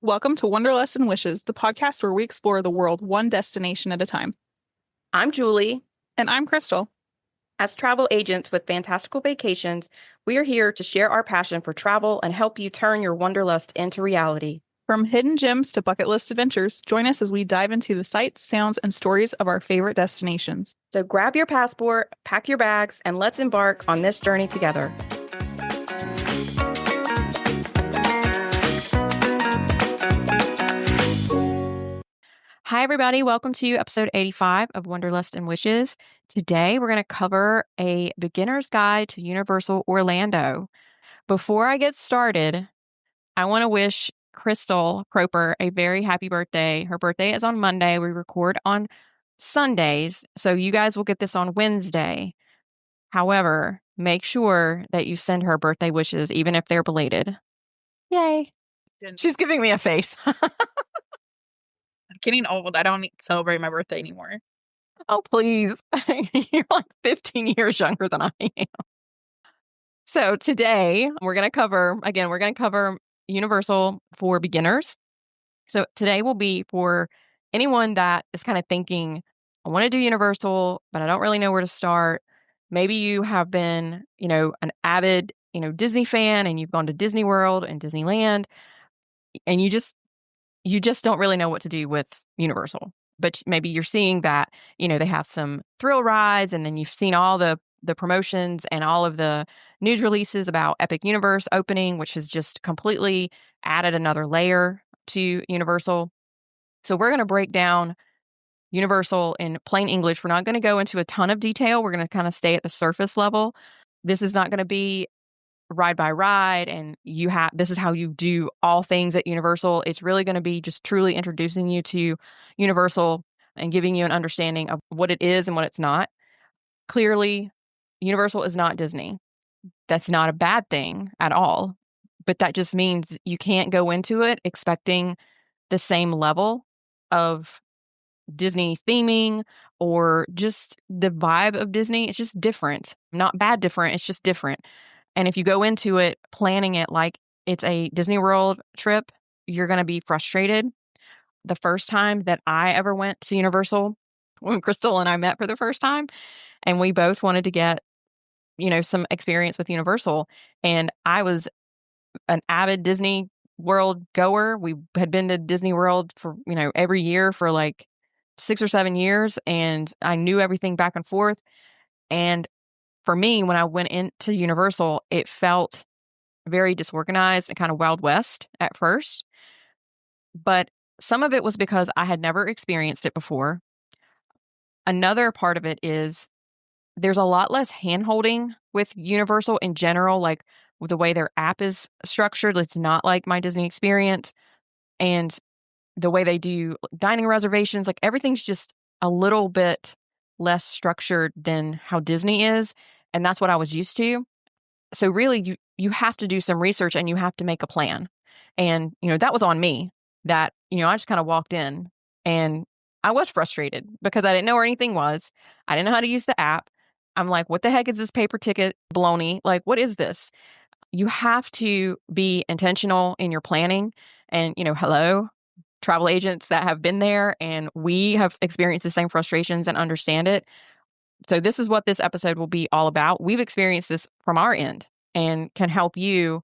Welcome to Wanderlust and Wishes, the podcast where we explore the world one destination at a time. I'm Julie. And I'm Crystal. As travel agents with Fantastical Vacations, we are here to share our passion for travel and help you turn your wanderlust into reality. From hidden gems to bucket list adventures, join us as we dive into the sights, sounds, and stories of our favorite destinations. So grab your passport, pack your bags, and let's embark on this journey together. Hi, everybody. Welcome to episode 85 of Wanderlust and Wishes. Today, we're going to cover a beginner's guide to Universal Orlando. Before I get started, I want to wish Crystal Proper a very happy birthday. Her birthday is on Monday. We record on Sundays, so you guys will get this on Wednesday. However, make sure that you send her birthday wishes, even if they're belated. Yay. She's giving me a face. I'm getting old. I don't need to celebrate my birthday anymore. Oh, please. You're like 15 years younger than I am. So today we're going to cover Universal for beginners. So today will be for anyone that is kind of thinking, I want to do Universal, but I don't really know where to start. Maybe you have been, an avid, Disney fan, and you've gone to Disney World and Disneyland, and you just don't really know what to do with Universal. But maybe you're seeing that, they have some thrill rides, and then you've seen all the promotions and all of the news releases about Epic Universe opening, which has just completely added another layer to Universal. So we're going to break down Universal in plain English. We're not going to go into a ton of detail. We're going to kind of stay at the surface level. This is not going to be ride by ride, and this is how you do all things at Universal. It's really going to be just truly introducing you to Universal and giving you an understanding of what it is and what it's not. Clearly, Universal is not Disney. That's not a bad thing at all, but that just means you can't go into it expecting the same level of Disney theming or just the vibe of Disney. It's just different. Not bad different, it's just different. And if you go into it planning it like it's a Disney World trip, you're going to be frustrated. The first time that I ever went to Universal, when Crystal and I met for the first time, and we both wanted to get, some experience with Universal. And I was an avid Disney World goer. We had been to Disney World for, every year for like 6 or 7 years, and I knew everything back and forth. And for me, when I went into Universal, it felt very disorganized and kind of Wild West at first. But some of it was because I had never experienced it before. Another part of it is there's a lot less hand-holding with Universal in general, like with the way their app is structured. It's not like my Disney experience. And the way they do dining reservations, like everything's just a little bit less structured than how Disney is. And that's what I was used to. So really, you have to do some research and you have to make a plan. And, that was on me that, I just kind of walked in and I was frustrated because I didn't know where anything was. I didn't know how to use the app. I'm like, what the heck is this paper ticket baloney? Like, what is this? You have to be intentional in your planning. And, hello, travel agents that have been there, and we have experienced the same frustrations and understand it. So this is what this episode will be all about. We've experienced this from our end and can help you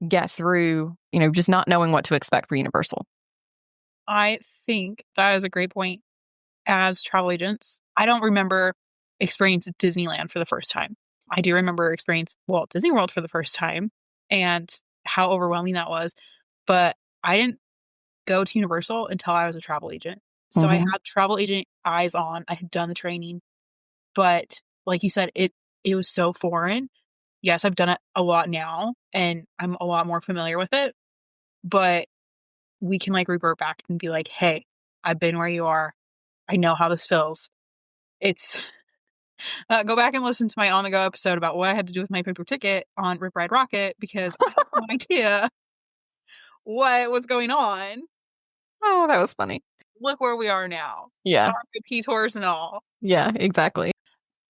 get through, just not knowing what to expect for Universal. I think that is a great point. As travel agents, I don't remember experiencing Disneyland for the first time. I do remember Disney World for the first time and how overwhelming that was. But I didn't go to Universal until I was a travel agent. So I had travel agent eyes on. I had done the training. But like you said, it was so foreign. Yes, I've done it a lot now and I'm a lot more familiar with it. But we can revert back and be like, hey, I've been where you are. I know how this feels. It's go back and listen to my on the go episode about what I had to do with my paper ticket on Rip Ride Rocket because I had no idea what was going on. Oh, that was funny. Look where we are now. Yeah. Peace horse and all. Yeah, exactly.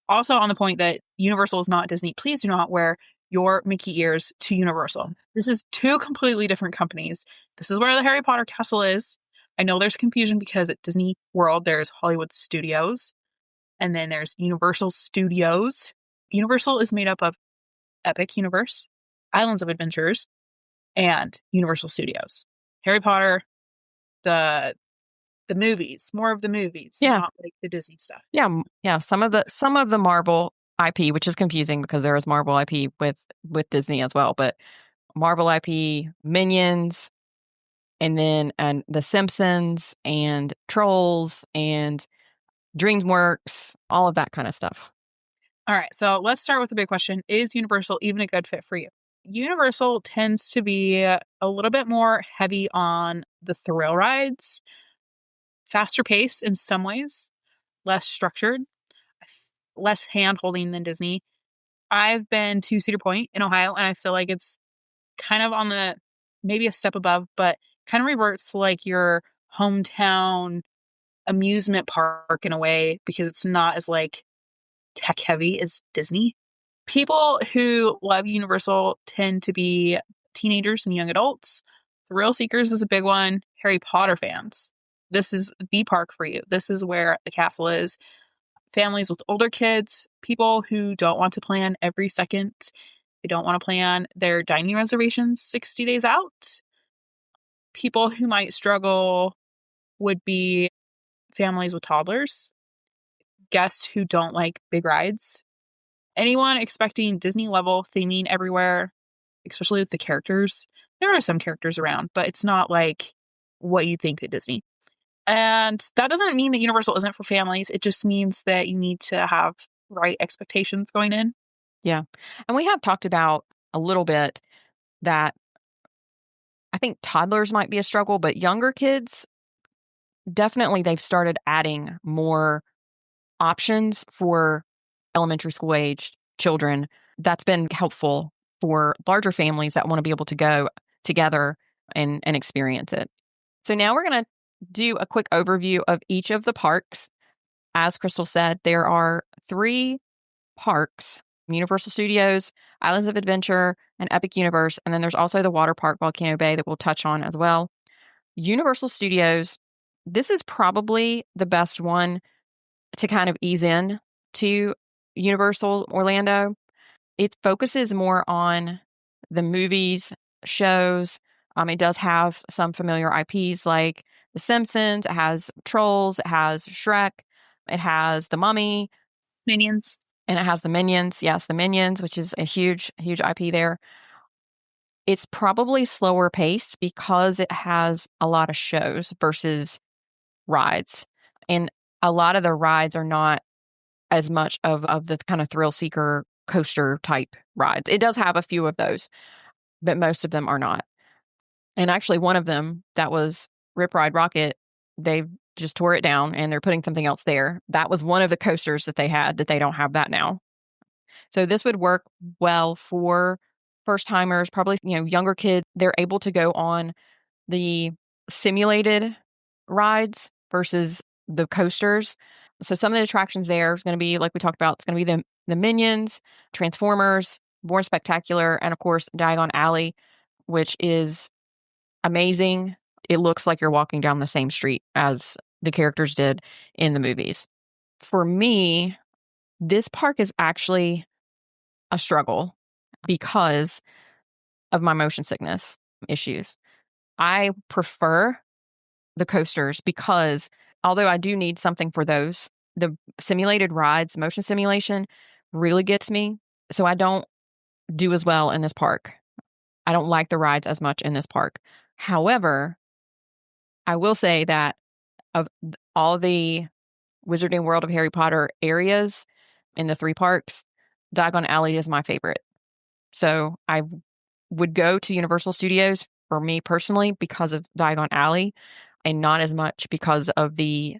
Also on the point that Universal is not Disney, please do not wear your Mickey ears to Universal. This is two completely different companies. This is where the Harry Potter castle is. I know there's confusion because at Disney World, there's Hollywood Studios, and then there's Universal Studios. Universal is made up of Epic Universe, Islands of Adventures, and Universal Studios. Harry Potter, the movies, more of the movies, not like the Disney stuff. Yeah. Some of the Marvel IP, which is confusing because there is Marvel IP with Disney as well, but Marvel IP, Minions, and The Simpsons and Trolls and DreamWorks, all of that kind of stuff. All right, so let's start with the big question. Is Universal even a good fit for you? Universal tends to be a little bit more heavy on the thrill rides, faster pace in some ways, less structured, less hand holding than Disney. I've been to Cedar Point in Ohio, and I feel like it's kind of on the maybe a step above, but kind of reverts to like your hometown amusement park in a way because it's not as like tech heavy as Disney. People who love Universal tend to be teenagers and young adults. Thrill seekers is a big one. Harry Potter fans. This is the park for you. This is where the castle is. Families with older kids, people who don't want to plan every second. They don't want to plan their dining reservations 60 days out. People who might struggle would be families with toddlers, guests who don't like big rides, anyone expecting Disney level theming everywhere, especially with the characters. There are some characters around, but it's not like what you think at Disney. And that doesn't mean that Universal isn't for families. It just means that you need to have right expectations going in. Yeah. And we have talked about a little bit that I think toddlers might be a struggle, but younger kids, definitely they've started adding more options for elementary school aged children. That's been helpful for larger families that want to be able to go together and experience it. So now we're going to do a quick overview of each of the parks. As Crystal said, there are 3 parks: Universal Studios, Islands of Adventure, and Epic Universe. And then there's also the water park, Volcano Bay, that we'll touch on as well. Universal Studios, this is probably the best one to kind of ease in to Universal Orlando. It focuses more on the movies, shows. It does have some familiar IPs like The Simpsons. It has Trolls. It has Shrek. It has The Mummy. Minions. And it has the Minions. Yes, the Minions, which is a huge, huge IP there. It's probably slower paced because it has a lot of shows versus rides. And a lot of the rides are not as much of the kind of thrill seeker coaster type rides. It does have a few of those, but most of them are not. And actually one of them, that was Rip Ride Rocket, they just tore it down and they're putting something else there. That was one of the coasters that they had that they don't have that now. So this would work well for first timers, probably, younger kids. They're able to go on the simulated rides versus the coasters. So some of the attractions there is going to be, like we talked about, it's going to be the Minions, Transformers, Born Spectacular, and of course, Diagon Alley, which is amazing. It looks like you're walking down the same street as the characters did in the movies. For me, this park is actually a struggle because of my motion sickness issues. I prefer the coasters because although I do need something for those, the simulated rides, motion simulation really gets me. So I don't do as well in this park. I don't like the rides as much in this park. However, I will say that of all the Wizarding World of Harry Potter areas in the 3 parks, Diagon Alley is my favorite. So I would go to Universal Studios for me personally because of Diagon Alley and not as much because of the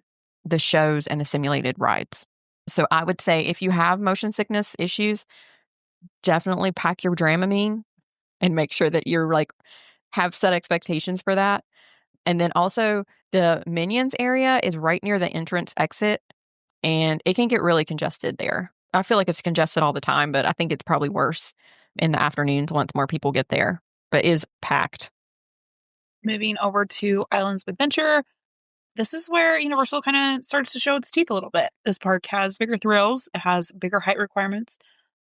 shows and the simulated rides. So I would say if you have motion sickness issues, definitely pack your Dramamine and make sure that you're have set expectations for that. And then also the Minions area is right near the entrance exit and it can get really congested there. I feel like it's congested all the time, but I think it's probably worse in the afternoons once more people get there, but is packed. Moving over to Islands of Adventure, this is where Universal kind of starts to show its teeth a little bit. This park has bigger thrills, it has bigger height requirements.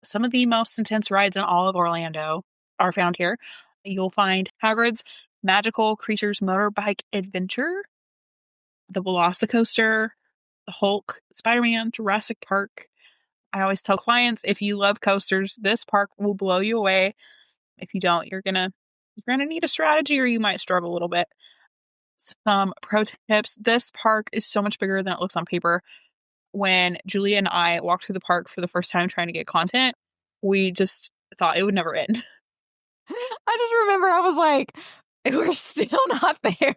Some of the most intense rides in all of Orlando are found here. You'll find Hagrid's Magical Creatures Motorbike Adventure, the Velocicoaster, the Hulk, Spider-Man, Jurassic Park. I always tell clients, if you love coasters, this park will blow you away. If you don't, you're gonna need a strategy or you might struggle a little bit. Some pro tips. This park is so much bigger than it looks on paper. When Julia and I walked through the park for the first time trying to get content, we just thought it would never end. I just remember I was like, we're still not there.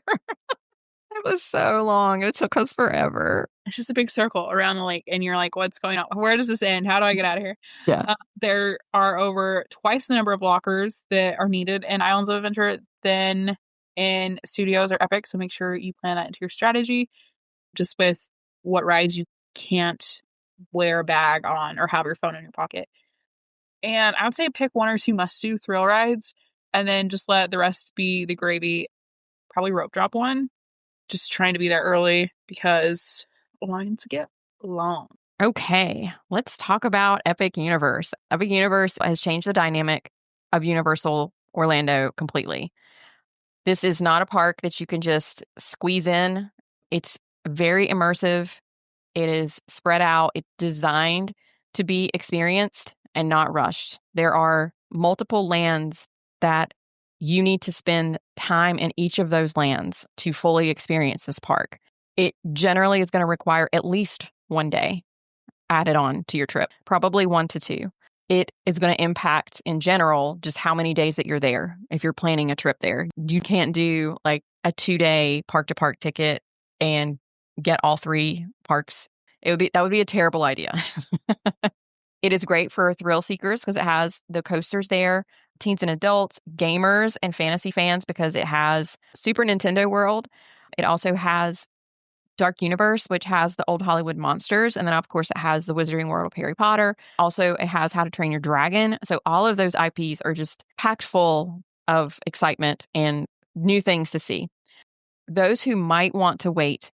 It was so long. It took us forever. It's just a big circle around the lake, and you're like, what's going on? Where does this end? How do I get out of here? Yeah. There are over twice the number of lockers that are needed in Islands of Adventure than in Studios or Epic, so make sure you plan that into your strategy, just with what rides you can't wear a bag on or have your phone in your pocket. And I would say pick one or two must-do thrill rides, and then just let the rest be the gravy. Probably rope drop one. Just trying to be there early because lines get long. Okay, let's talk about Epic Universe. Epic Universe has changed the dynamic of Universal Orlando completely. This is not a park that you can just squeeze in. It's very immersive. It is spread out. It's designed to be experienced and not rushed. There are multiple lands that you need to spend time in each of those lands to fully experience this park. It generally is going to require at least one day added on to your trip, probably 1 to 2. It is going to impact in general just how many days that you're there. If you're planning a trip there, you can't do like a 2-day park to park ticket and get all 3 parks. That would be a terrible idea. It is great for thrill seekers because it has the coasters there, teens and adults, gamers and fantasy fans because it has Super Nintendo World. It also has Dark Universe, which has the old Hollywood monsters. And then, of course, it has the Wizarding World of Harry Potter. Also, it has How to Train Your Dragon. So all of those IPs are just packed full of excitement and new things to see. Those who might want to wait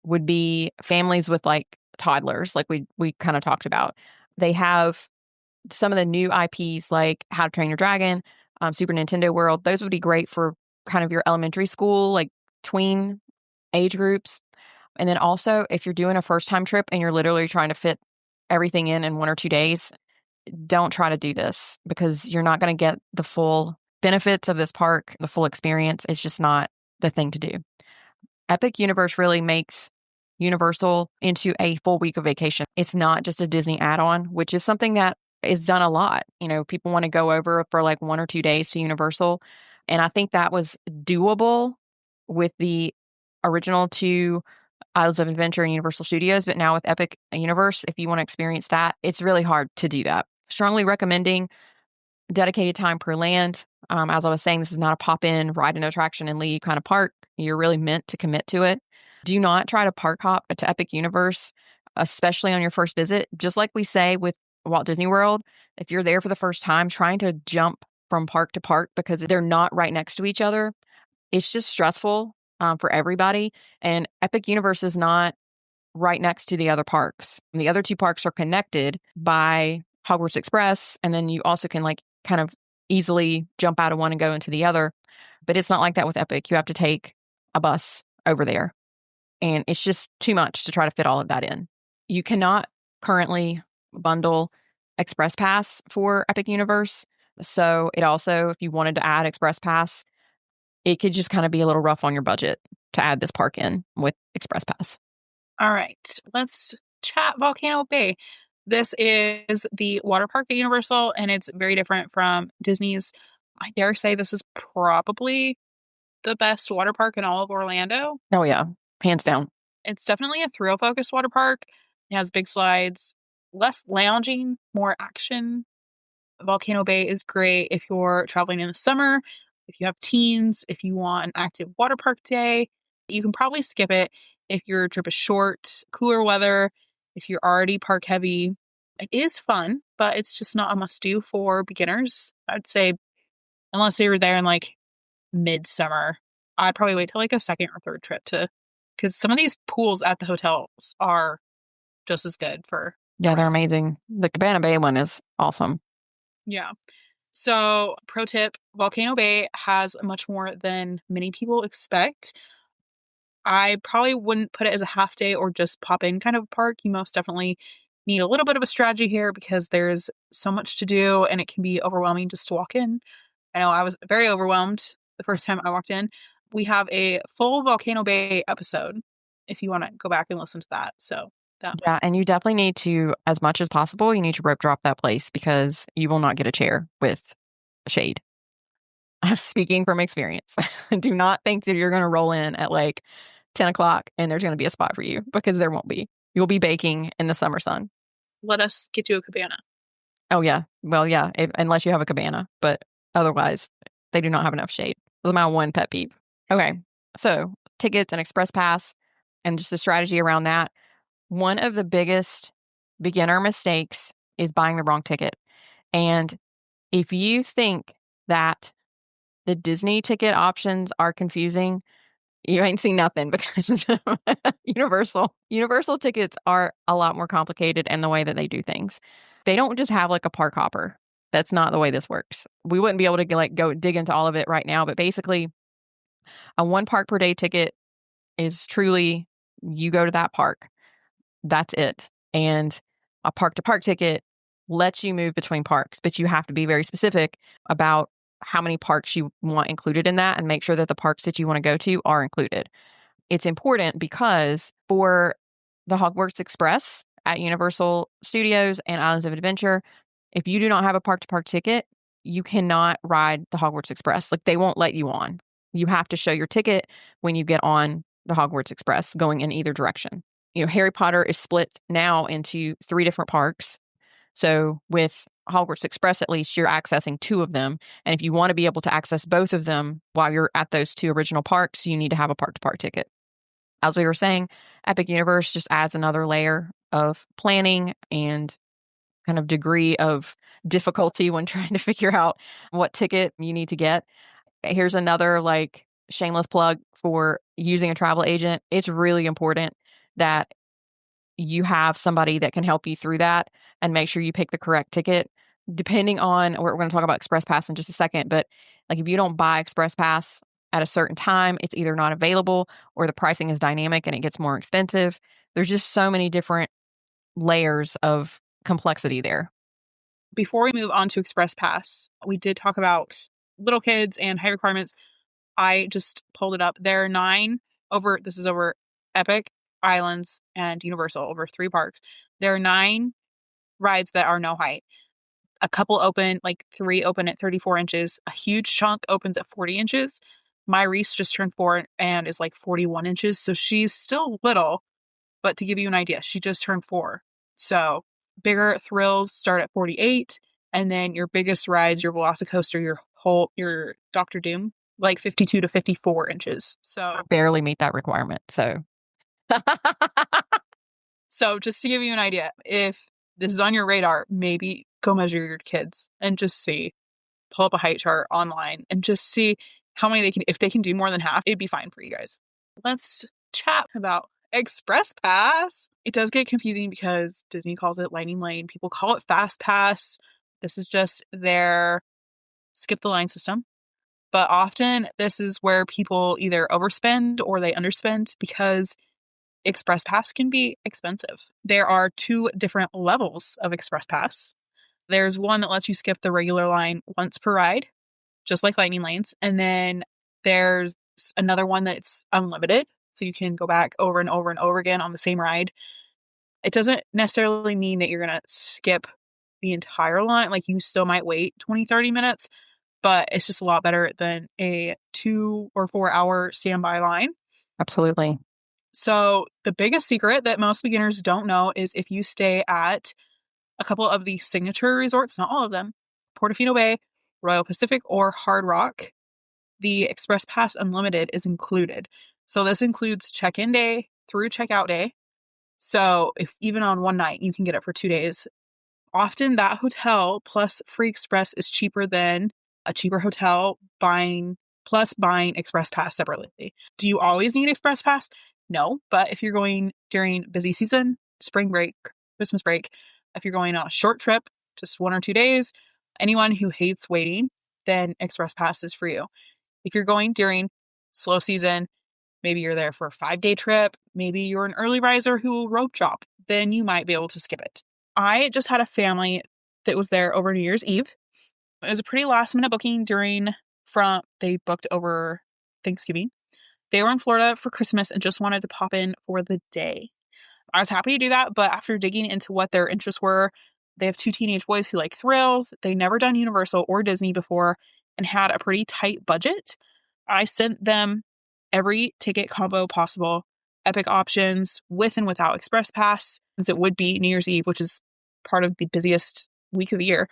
would be families with like toddlers, like we kind of talked about. They have some of the new IPs like How to Train Your Dragon, Super Nintendo World. Those would be great for kind of your elementary school, like tween age groups. And then also, if you're doing a first time trip and you're literally trying to fit everything in 1 or 2 days, don't try to do this because you're not going to get the full benefits of this park, the full experience. It's just not the thing to do. Epic Universe really makes Universal into a full week of vacation. It's not just a Disney add-on, which is something that is done a lot. You know, people want to go over for like 1 or 2 days to Universal. And I think that was doable with the original 2 Islands of Adventure and Universal Studios. But now with Epic Universe, if you want to experience that, it's really hard to do that. Strongly recommending dedicated time per land. As I was saying, this is not a pop-in, ride an attraction and leave kind of park. You're really meant to commit to it. Do not try to park hop to Epic Universe, especially on your first visit. Just like we say with Walt Disney World, if you're there for the first time, trying to jump from park to park because they're not right next to each other, it's just stressful for everybody. And Epic Universe is not right next to the other parks. And the other 2 parks are connected by Hogwarts Express. And then you also can like kind of easily jump out of one and go into the other. But it's not like that with Epic. You have to take a bus over there. And it's just too much to try to fit all of that in. You cannot currently bundle Express Pass for Epic Universe. So it also, if you wanted to add Express Pass, it could just kind of be a little rough on your budget to add this park in with Express Pass. All right, let's chat Volcano Bay. This is the water park at Universal, and it's very different from Disney's. I dare say this is probably the best water park in all of Orlando. Oh, yeah. Hands down. It's definitely a thrill-focused water park. It has big slides, less lounging, more action. Volcano Bay is great if you're traveling in the summer, if you have teens, if you want an active water park day. You can probably skip it if your trip is short, cooler weather, if you're already park heavy. It is fun, but it's just not a must do for beginners. I'd say unless they were there in like midsummer, I'd probably wait till like a second or third trip to, because some of these pools at the hotels are just as good for the Yeah, they're rest. amazing. The Cabana Bay one is awesome. Yeah. So, pro tip, Volcano Bay has much more than many people expect. I probably wouldn't put it as a half day or just pop in kind of park. You most definitely need a little bit of a strategy here because there's so much to do and it can be overwhelming just to walk in. I know I was very overwhelmed the first time I walked in. We have a full Volcano Bay episode if you want to go back and listen to that. So that Yeah, and you definitely need to, as much as possible, you need to rope drop that place because you will not get a chair with shade. I'm speaking from experience. Do not think that you're going to roll in at like 10 o'clock and there's going to be a spot for you because there won't be. You'll be baking in the summer sun. let us get you a cabana. Oh, yeah. Well, yeah, unless you have a cabana, but otherwise, they do not have enough shade. That's my one pet peeve. Okay. So, tickets and express pass and just a strategy around that. One of the biggest beginner mistakes is buying the wrong ticket. And if you think that the Disney ticket options are confusing, you ain't seen nothing because Universal tickets are a lot more complicated in the way that they do things. They don't just have like a park hopper. That's not the way this works. We wouldn't be able to like go dig into all of it right now, but basically a one park per day ticket is truly you go to that park. That's it. And a park to park ticket lets you move between parks, but you have to be very specific about how many parks you want included in that and make sure that the parks that you want to go to are included. It's important because for the Hogwarts Express at Universal Studios and Islands of Adventure, if you do not have a park to park ticket, you cannot ride the Hogwarts Express. Like they won't let you on. You have to show your ticket when you get on the Hogwarts Express going in either direction. Harry Potter is split now into 3 different parks. So with Hogwarts Express, at least you're accessing 2 of them. And if you want to be able to access both of them while you're at those 2 original parks, you need to have a park to park ticket. As we were saying, Epic Universe just adds another layer of planning and kind of degree of difficulty when trying to figure out what ticket you need to get. Here's another like shameless plug for using a travel agent. It's really important that you have somebody that can help you through that and make sure you pick the correct ticket. Depending on, we're going to talk about Express Pass in just a second, but like if you don't buy Express Pass at a certain time, it's either not available or the pricing is dynamic and it gets more expensive. There's just so many different layers of complexity there. Before we move on to Express Pass, we did talk about little kids and high requirements. I just pulled it up. There are 9 over, this is over Epic, Islands, and Universal, over 3 parks. There are 9 rides that are no height. A couple open, like 3 open at 34 inches. A huge chunk opens at 40 inches. My Reese just turned 4 and is like 41 inches. So she's still little, but to give you an idea, she just turned 4. So bigger thrills start at 48. And then your biggest rides, your Velocicoaster, your Doctor Doom, like 52 to 54 inches. So Barely meet that requirement. So just to give you an idea, if this is on your radar, maybe go measure your kids and just see. Pull up a height chart online and just see how many they can. If they can do more than half, it'd be fine for you guys. Let's chat about Express Pass. It does get confusing because Disney calls it Lightning Lane. People call it Fast Pass. This is just their skip the line system. But often this is where people either overspend or they underspend because Express Pass can be expensive. There are 2 different levels of Express Pass. There's one that lets you skip the regular line once per ride, just like Lightning Lanes. And then there's another one that's unlimited. So you can go back over and over and over again on the same ride. It doesn't necessarily mean that you're going to skip the entire line. Like you still might wait 20, 30 minutes, but it's just a lot better than a 2 or 4 hour standby line. Absolutely. So the biggest secret that most beginners don't know is if you stay at a couple of the signature resorts, not all of them, Portofino Bay, Royal Pacific, or Hard Rock, the Express Pass Unlimited is included. So this includes check-in day through checkout day. So if even on one night, you can get it for 2 days. Often that hotel plus free express is cheaper than a cheaper hotel buying express pass separately. Do you always need express pass? No, but if you're going during busy season, spring break, Christmas break, if you're going on a short trip, just 1 or 2 days, anyone who hates waiting, then express pass is for you. If you're going during slow season, maybe you're there for a 5-day trip, maybe you're an early riser who will rope drop, then you might be able to skip it. I just had a family that was there over New Year's Eve. It was a pretty last minute booking they booked over Thanksgiving. They were in Florida for Christmas and just wanted to pop in for the day. I was happy to do that, but after digging into what their interests were, they have 2 teenage boys who like thrills. They never done Universal or Disney before and had a pretty tight budget. I sent them every ticket combo possible, Epic options with and without Express Pass, since it would be New Year's Eve, which is part of the busiest week of the year.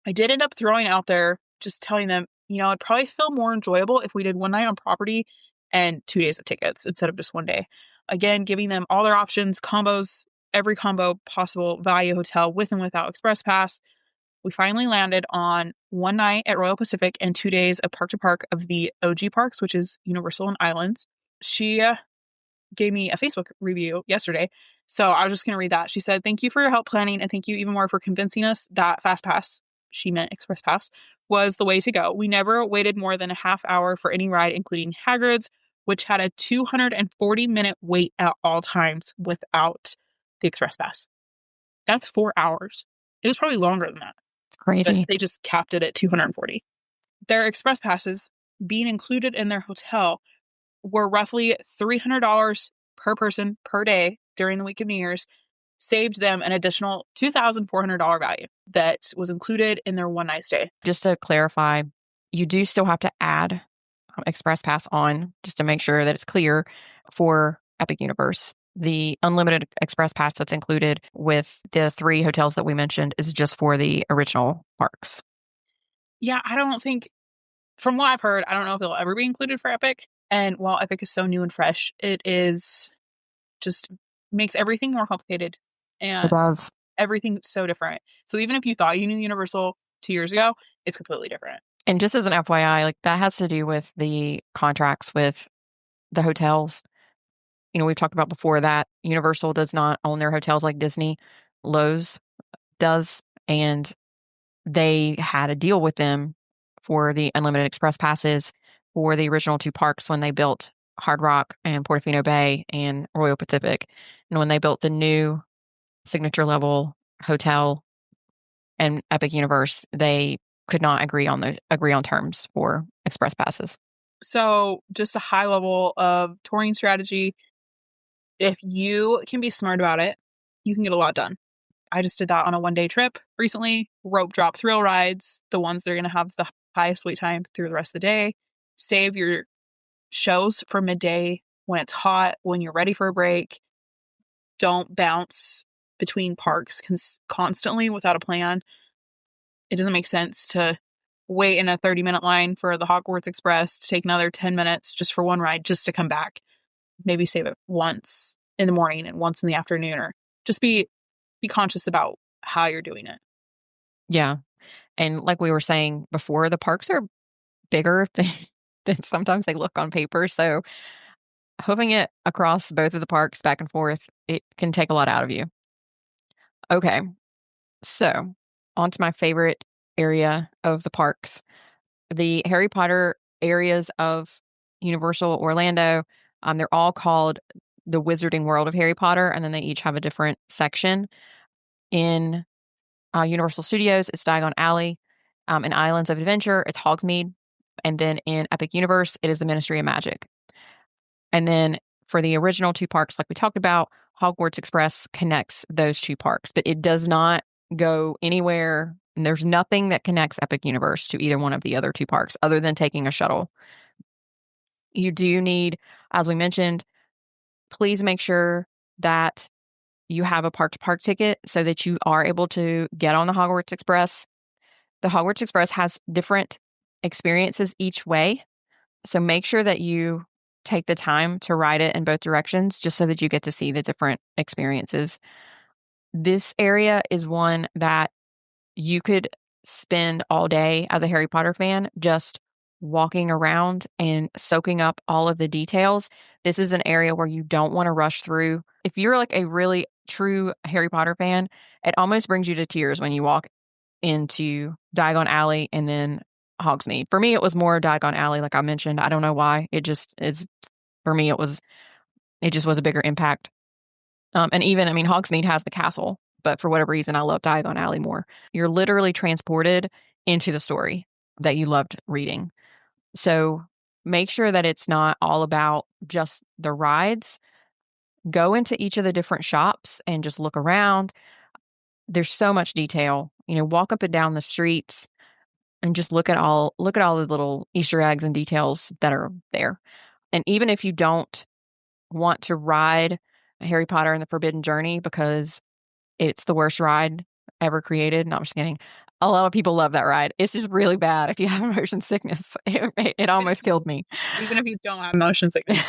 I did end up throwing out there, just telling them, it'd probably feel more enjoyable if we did one night on property and 2 days of tickets instead of just one day. Again, giving them all their options, combos, every combo possible, value hotel with and without Express Pass. We finally landed on one night at Royal Pacific and 2 days of park to park of the OG parks, which is Universal and Islands. She gave me a Facebook review yesterday, so I was just going to read that. She said, "Thank you for your help planning, and thank you even more for convincing us that Fast Pass," she meant Express Pass, "was the way to go. We never waited more than a half hour for any ride, including Hagrid's, which had a 240-minute wait at all times without the Express Pass. That's 4 hours. It was probably longer than that. It's crazy. But they just capped it at 240. Their Express Passes, being included in their hotel, were roughly $300 per person per day during the week of New Year's, saved them an additional $2,400 value that was included in their one night stay. Just to clarify, you do still have to add Express Pass on just to make sure that it's clear for Epic Universe. The unlimited Express Pass that's included with the 3 hotels that we mentioned is just for the original parks. Yeah, I don't think, from what I've heard, I don't know if it'll ever be included for Epic. And while Epic is so new and fresh, it is just makes everything more complicated. And It does. everything so different. So even if you thought you knew Universal 2 years ago, it's completely different. And just as an FYI, like that has to do with the contracts with the hotels. We've talked about before that Universal does not own their hotels like Disney. Lowe's does. And they had a deal with them for the unlimited express passes for the original 2 parks when they built Hard Rock and Portofino Bay and Royal Pacific. And when they built the new signature level hotel and Epic Universe, they could not agree on terms for express passes. So just a high level of touring strategy. If you can be smart about it, you can get a lot done. I just did that on a 1-day trip recently. Rope drop thrill rides, the ones that are going to have the highest wait time through the rest of the day. Save your shows for midday when it's hot, when you're ready for a break. Don't bounce between parks constantly without a plan. It doesn't make sense to wait in a 30-minute line for the Hogwarts Express to take another 10 minutes just for one ride just to come back. Maybe save it once in the morning and once in the afternoon, or just be conscious about how you're doing it. Yeah. And like we were saying before, the parks are bigger than sometimes they look on paper. So hooking it across both of the parks back and forth, it can take a lot out of you. Okay. So on to my favorite area of the parks. The Harry Potter areas of Universal Orlando, they're all called the Wizarding World of Harry Potter, and then they each have a different section. In Universal Studios, it's Diagon Alley. In Islands of Adventure, it's Hogsmeade. And then in Epic Universe, it is the Ministry of Magic. And then for the original 2 parks, like we talked about, Hogwarts Express connects those 2 parks, but it does not go anywhere. And there's nothing that connects Epic Universe to either one of the other 2 parks other than taking a shuttle. You do need, as we mentioned, please make sure that you have a park-to-park ticket so that you are able to get on the Hogwarts Express. The Hogwarts Express has different experiences each way, so make sure that you take the time to ride it in both directions just so that you get to see the different experiences. This area is one that you could spend all day as a Harry Potter fan just walking around and soaking up all of the details. This is an area where you don't want to rush through. If you're like a really true Harry Potter fan, it almost brings you to tears when you walk into Diagon Alley and then Hogsmeade. For me, it was more Diagon Alley, like I mentioned. I don't know why. It just is, for me, it just was a bigger impact. And even, I mean, Hogsmeade has the castle, but for whatever reason, I love Diagon Alley more. You're literally transported into the story that you loved reading. So make sure that it's not all about just the rides. Go into each of the different shops and just look around. There's so much detail. Walk up and down the streets and just look at all the little Easter eggs and details that are there. And even if you don't want to ride Harry Potter and the Forbidden Journey because it's the worst ride ever created. No, I'm just kidding. A lot of people love that ride. It's just really bad if you have motion sickness. It almost killed me. Even if you don't have motion sickness,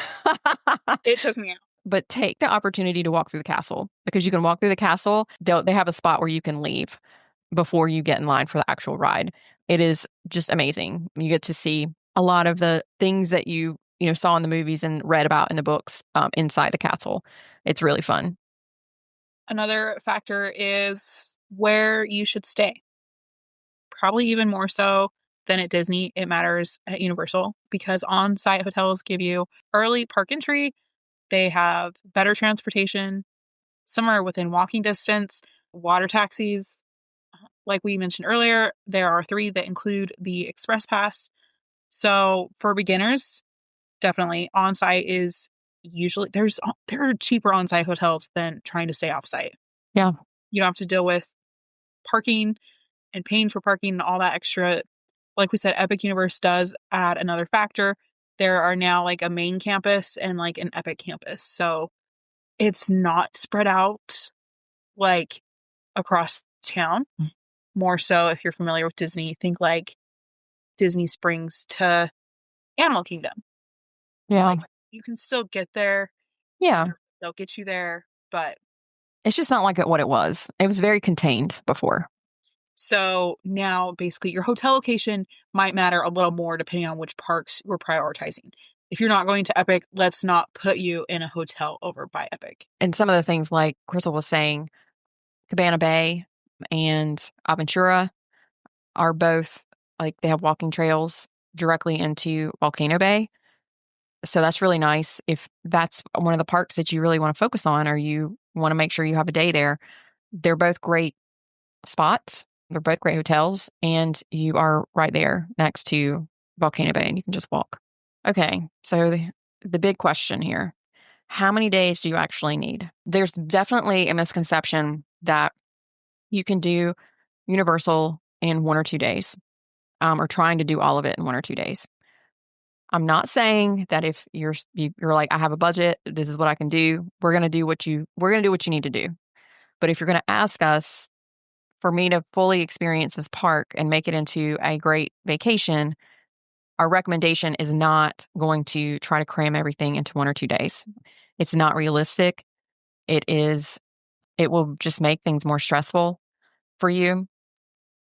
it took me out. But take the opportunity to walk through the castle because you can walk through the castle. They have a spot where you can leave before you get in line for the actual ride. It is just amazing. You get to see a lot of the things that you saw in the movies and read about in the books inside the castle. It's really fun. Another factor is where you should stay. Probably even more so than at Disney, it matters at Universal because on-site hotels give you early park entry. They have better transportation, somewhere within walking distance, water taxis. Like we mentioned earlier, there are 3 that include the Express Pass. So for beginners, definitely on-site is usually there are cheaper on-site hotels than trying to stay off-site. Yeah. You don't have to deal with parking and paying for parking and all that extra. Like we said, Epic Universe does add another factor. There are now like a main campus and like an Epic campus. So it's not spread out like across town. More so if you're familiar with Disney, think like Disney Springs to Animal Kingdom. Yeah. Like you can still get there. Yeah. They'll get you there, but it's just not like what it was. It was very contained before. So now basically your hotel location might matter a little more depending on which parks we're prioritizing. If you're not going to Epic, let's not put you in a hotel over by Epic. And some of the things like Crystal was saying, Cabana Bay and Aventura are both like they have walking trails directly into Volcano Bay. So that's really nice if that's one of the parks that you really want to focus on or you want to make sure you have a day there. They're both great spots. They're both great hotels, and you are right there next to Volcano Bay, and you can just walk. Okay, so the big question here, how many days do you actually need? There's definitely a misconception that you can do Universal in 1 or 2 days, or trying to do all of it in 1 or 2 days. I'm not saying that if you're like, I have a budget, this is what I can do. We're gonna do what you need to do. But if you're gonna ask us for me to fully experience this park and make it into a great vacation, our recommendation is not going to try to cram everything into 1 or 2 days. It's not realistic. It will just make things more stressful for you.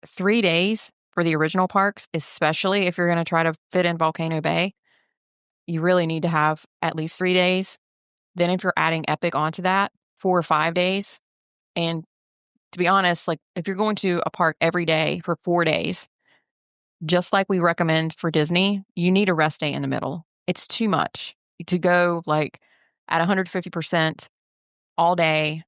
3 days for the original parks, especially if you're going to try to fit in Volcano Bay, you really need to have at least 3 days. Then if you're adding Epic onto that, 4 or 5 days. And to be honest, like if you're going to a park every day for 4 days, just like we recommend for Disney, you need a rest day in the middle. It's too much to go like at 150% all day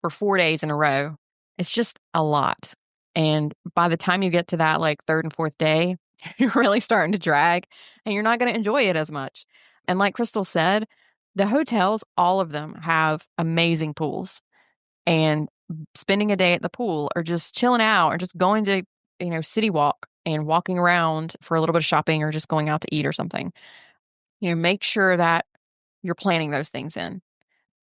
for 4 days in a row. It's just a lot. And by the time you get to that like 3rd and 4th day, you're really starting to drag and you're not going to enjoy it as much. And like Crystal said, the hotels, all of them have amazing pools. And spending a day at the pool or just chilling out or just going to, city walk and walking around for a little bit of shopping or just going out to eat or something, make sure that you're planning those things in.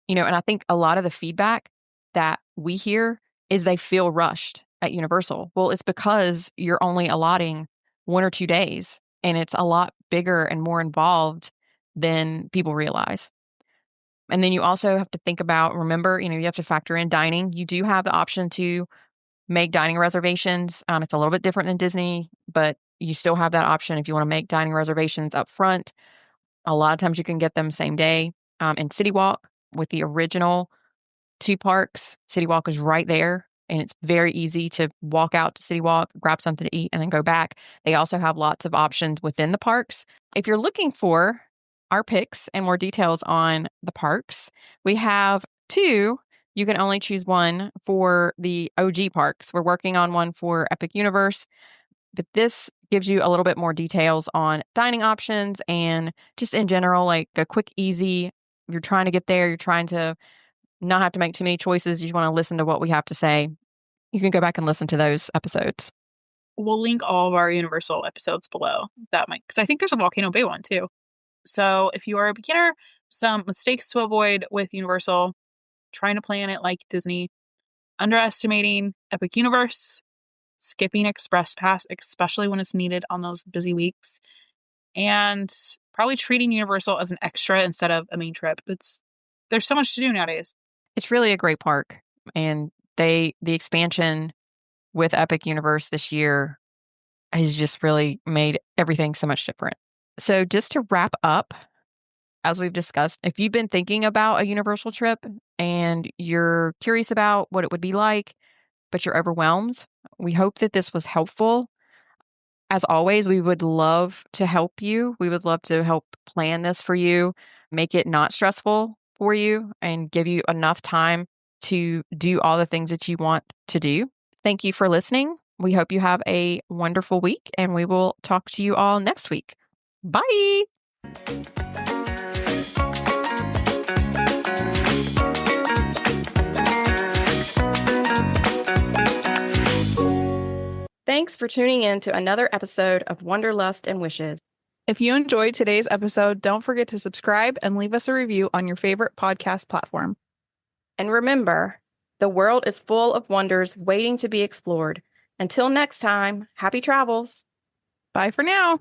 And I think a lot of the feedback that we hear is they feel rushed at Universal. Well, it's because you're only allotting 1 or 2 days and it's a lot bigger and more involved than people realize. And then you also have to think about, remember, you have to factor in dining. You do have the option to make dining reservations. It's a little bit different than Disney, but you still have that option if you want to make dining reservations up front. A lot of times you can get them same day. In City Walk with the original two parks, City Walk is right there. And it's very easy to walk out to City Walk, grab something to eat, and then go back. They also have lots of options within the parks. If you're looking for our picks and more details on the parks, we have two. You can only choose one for the OG parks. We're working on one for Epic Universe, but this gives you a little bit more details on dining options and just in general, like a quick, easy, you're trying to get there, you're trying to not have to make too many choices. You just want to listen to what we have to say. You can go back and listen to those episodes. We'll link all of our Universal episodes below. That might, because I think there's a Volcano Bay one too. So if you are a beginner, some mistakes to avoid with Universal, trying to plan it like Disney, underestimating Epic Universe, skipping Express Pass, especially when it's needed on those busy weeks, and probably treating Universal as an extra instead of a main trip. There's so much to do nowadays. It's really a great park. And the expansion with Epic Universe this year has just really made everything so much different. So just to wrap up, as we've discussed, if you've been thinking about a Universal trip and you're curious about what it would be like, but you're overwhelmed, we hope that this was helpful. As always, we would love to help you. We would love to help plan this for you, make it not stressful for you, and give you enough time to do all the things that you want to do. Thank you for listening. We hope you have a wonderful week, and we will talk to you all next week. Bye. Thanks for tuning in to another episode of Wanderlust and Wishes. If you enjoyed today's episode, don't forget to subscribe and leave us a review on your favorite podcast platform. And remember, the world is full of wonders waiting to be explored. Until next time, happy travels. Bye for now.